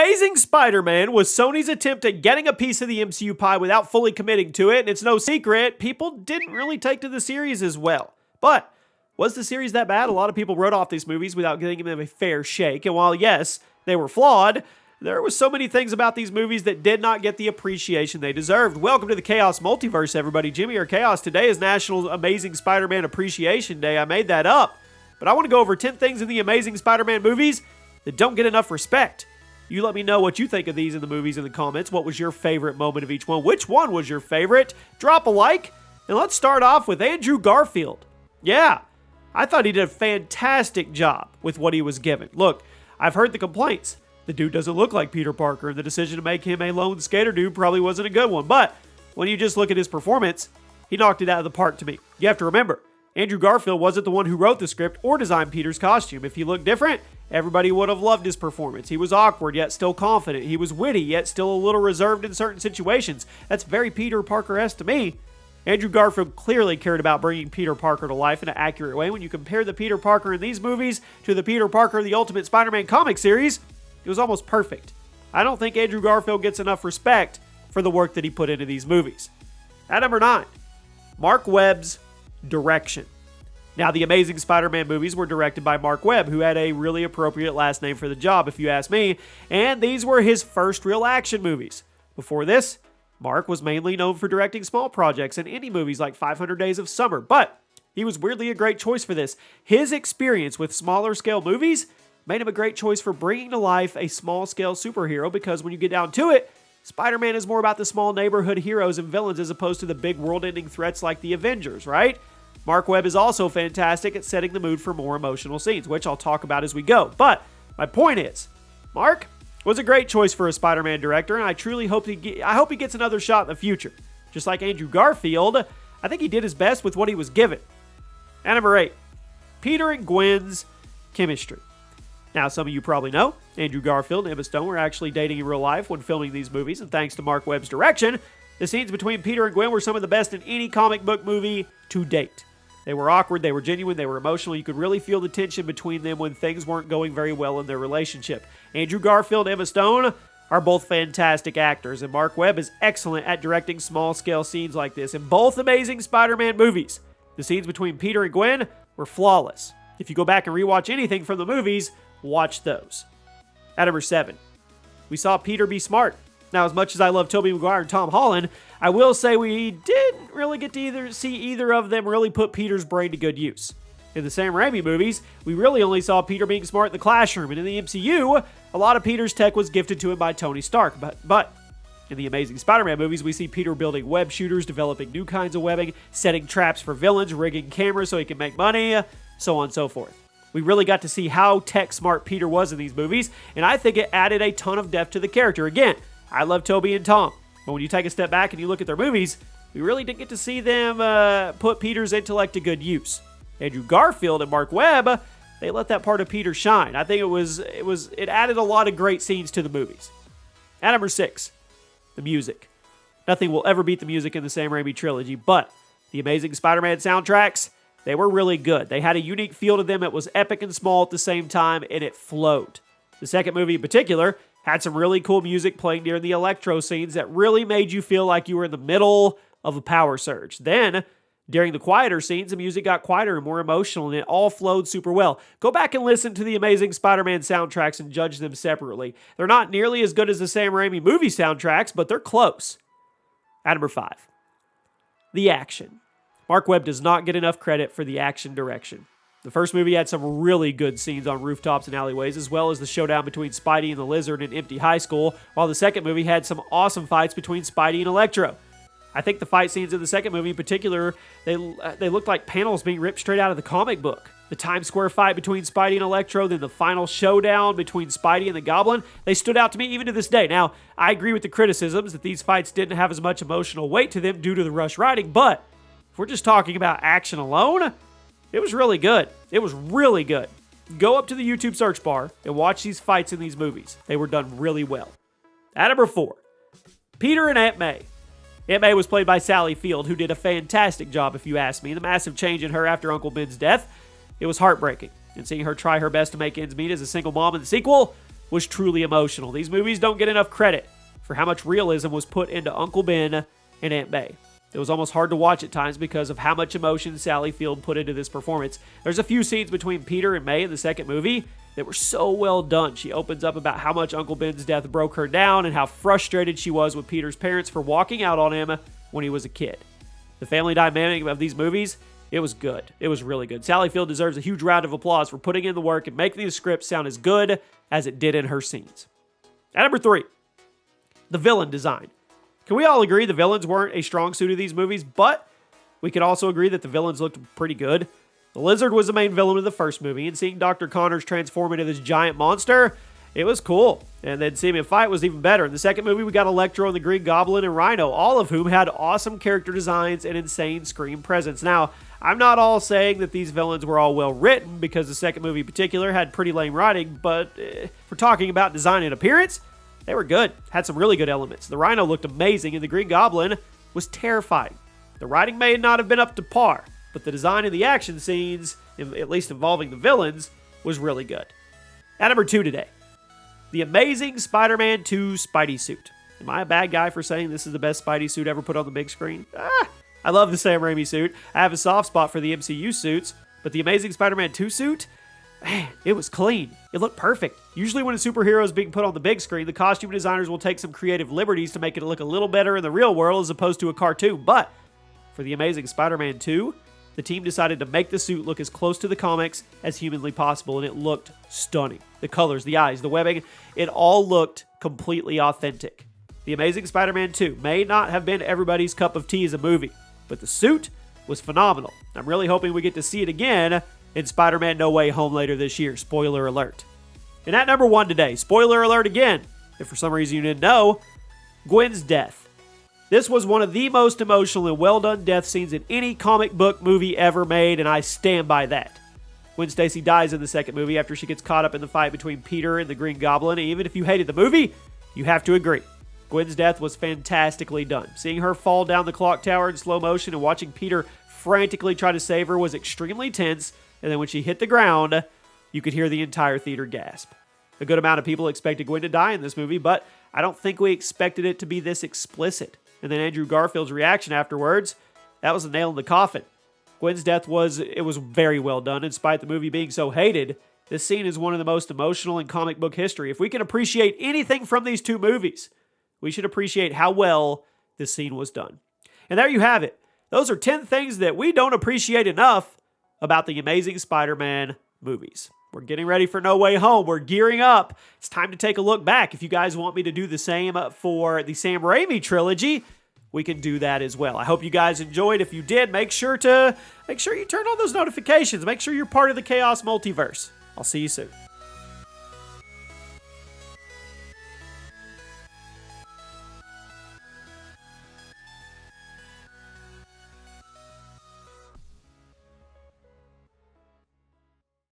Amazing Spider-Man was Sony's attempt at getting a piece of the MCU pie without fully committing to it, and it's no secret, people didn't really take to the series as well. But was the series that bad? A lot of people wrote off these movies without giving them a fair shake, and while yes, they were flawed, there were so many things about these movies that did not get the appreciation they deserved. Welcome to the Chaos Multiverse, everybody. Jimmy or Chaos. Today is National Amazing Spider-Man Appreciation Day. I made that up, but I want to go over 10 things in the Amazing Spider-Man movies that don't get enough respect. You let me know what you think of these in the movies in the comments. What was your favorite moment of each one? Which one was your favorite? Drop a like, and let's start off with Andrew Garfield. Yeah, I thought he did a fantastic job with what he was given. Look, I've heard the complaints. The dude doesn't look like Peter Parker, and the decision to make him a lone skater dude probably wasn't a good one. But when you just look at his performance, he knocked it out of the park to me. You have to remember, Andrew Garfield wasn't the one who wrote the script or designed Peter's costume. If he looked different, everybody would have loved his performance. He was awkward, yet still confident. He was witty, yet still a little reserved in certain situations. That's very Peter Parker-esque to me. Andrew Garfield clearly cared about bringing Peter Parker to life in an accurate way. When you compare the Peter Parker in these movies to the Peter Parker of the Ultimate Spider-Man comic series, it was almost perfect. I don't think Andrew Garfield gets enough respect for the work that he put into these movies. At number 9, Mark Webb's direction. Now, the Amazing Spider-Man movies were directed by Mark Webb, who had a really appropriate last name for the job, if you ask me, and these were his first real action movies. Before this, Mark was mainly known for directing small projects and indie movies like 500 Days of Summer, but he was weirdly a great choice for this. His experience with smaller scale movies made him a great choice for bringing to life a small scale superhero, because when you get down to it, Spider-Man is more about the small neighborhood heroes and villains as opposed to the big world-ending threats like the Avengers, right? Mark Webb is also fantastic at setting the mood for more emotional scenes, which I'll talk about as we go. But my point is, Mark was a great choice for a Spider-Man director, and I truly hope he gets another shot in the future. Just like Andrew Garfield, I think he did his best with what he was given. And number 8, Peter and Gwen's chemistry. Now, some of you probably know, Andrew Garfield and Emma Stone were actually dating in real life when filming these movies, and thanks to Mark Webb's direction, the scenes between Peter and Gwen were some of the best in any comic book movie to date. They were awkward, they were genuine, they were emotional. You could really feel the tension between them when things weren't going very well in their relationship. Andrew Garfield and Emma Stone are both fantastic actors, and Mark Webb is excellent at directing small-scale scenes like this. In both Amazing Spider-Man movies, the scenes between Peter and Gwen were flawless. If you go back and rewatch anything from the movies, watch those. At number 7, we saw Peter be smart. Now, as much as I love Tobey Maguire and Tom Holland, I will say we didn't really get to see either of them really put Peter's brain to good use. In the Sam Raimi movies, we really only saw Peter being smart in the classroom, and in the MCU, a lot of Peter's tech was gifted to him by Tony Stark. But in the Amazing Spider-Man movies, we see Peter building web shooters, developing new kinds of webbing, setting traps for villains, rigging cameras so he can make money, so on and so forth. We really got to see how tech-smart Peter was in these movies, and I think it added a ton of depth to the character. Again, I love Tobey and Tom, but when you take a step back and you look at their movies, we really didn't get to see them put Peter's intellect to good use. Andrew Garfield and Mark Webb, they let that part of Peter shine. I think it added a lot of great scenes to the movies. At number 6, the music. Nothing will ever beat the music in the Sam Raimi trilogy, but the Amazing Spider-Man soundtracks, they were really good. They had a unique feel to them. It was epic and small at the same time, and it flowed. The second movie in particular had some really cool music playing during the electro scenes that really made you feel like you were in the middle of a power surge. Then, during the quieter scenes, the music got quieter and more emotional, and it all flowed super well. Go back and listen to the Amazing Spider-Man soundtracks and judge them separately. They're not nearly as good as the Sam Raimi movie soundtracks, but they're close. At number 5, the action. Mark Webb does not get enough credit for the action direction. The first movie had some really good scenes on rooftops and alleyways, as well as the showdown between Spidey and the Lizard in Empty High School, while the second movie had some awesome fights between Spidey and Electro. I think the fight scenes in the second movie in particular, they looked like panels being ripped straight out of the comic book. The Times Square fight between Spidey and Electro, then the final showdown between Spidey and the Goblin, they stood out to me even to this day. Now, I agree with the criticisms that these fights didn't have as much emotional weight to them due to the rush writing, but if we're just talking about action alone, it was really good. It was really good. Go up to the YouTube search bar and watch these fights in these movies. They were done really well. At number 4, Peter and Aunt May. Aunt May was played by Sally Field, who did a fantastic job, if you ask me. The massive change in her after Uncle Ben's death, it was heartbreaking. And seeing her try her best to make ends meet as a single mom in the sequel, was truly emotional. These movies don't get enough credit for how much realism was put into Uncle Ben and Aunt May. It was almost hard to watch at times because of how much emotion Sally Field put into this performance. There's a few scenes between Peter and May in the second movie that were so well done. She opens up about how much Uncle Ben's death broke her down and how frustrated she was with Peter's parents for walking out on him when he was a kid. The family dynamic of these movies, it was good. It was really good. Sally Field deserves a huge round of applause for putting in the work and making the script sound as good as it did in her scenes. At number 3, the villain design. Can we all agree the villains weren't a strong suit of these movies, but we can also agree that the villains looked pretty good. The Lizard was the main villain of the first movie, and seeing Dr. Connors transform into this giant monster, it was cool. And then seeing him fight was even better. In the second movie, we got Electro and the Green Goblin and Rhino, all of whom had awesome character designs and insane screen presence. Now, I'm not all saying that these villains were all well written, because the second movie in particular had pretty lame writing, but if we're talking about design and appearance, they were good. Had some really good elements. The Rhino looked amazing, and the Green Goblin was terrifying. The writing may not have been up to par, but the design in the action scenes, at least involving the villains, was really good. At number 2 today, the Amazing Spider-Man 2 Spidey suit. Am I a bad guy for saying this is the best Spidey suit ever put on the big screen? I love the Sam Raimi suit. I have a soft spot for the MCU suits, but the Amazing Spider-Man 2 suit, man, it was clean. It looked perfect. Usually when a superhero is being put on the big screen, the costume designers will take some creative liberties to make it look a little better in the real world as opposed to a cartoon. But for the Amazing Spider-Man 2, the team decided to make the suit look as close to the comics as humanly possible, and it looked stunning. The colors, the eyes, the webbing, it all looked completely authentic. The Amazing Spider-Man 2 may not have been everybody's cup of tea as a movie, but the suit was phenomenal. I'm really hoping we get to see it again in Spider-Man No Way Home later this year. Spoiler alert. And at number 1 today, spoiler alert again, if for some reason you didn't know, Gwens Death. This was one of the most emotional and well-done death scenes in any comic book movie ever made, and I stand by that. Gwen Stacy dies in the second movie after she gets caught up in the fight between Peter and the Green Goblin, and even if you hated the movie, you have to agree. Gwen's death was fantastically done. Seeing her fall down the clock tower in slow motion and watching Peter frantically try to save her was extremely tense, and then when she hit the ground, you could hear the entire theater gasp. A good amount of people expected Gwen to die in this movie, but I don't think we expected it to be this explicit. And then Andrew Garfield's reaction afterwards, that was a nail in the coffin. Gwen's death was very well done. In spite of the movie being so hated, this scene is one of the most emotional in comic book history. If we can appreciate anything from these two movies, we should appreciate how well this scene was done. And there you have it. Those are 10 things that we don't appreciate enough about the Amazing Spider-Man movies. We're getting ready for No Way Home. We're gearing up. It's time to take a look back. If you guys want me to do the same for the Sam Raimi trilogy, we can do that as well. I hope you guys enjoyed. If you did, make sure you turn on those notifications. Make sure you're part of the Chaos Multiverse. I'll see you soon.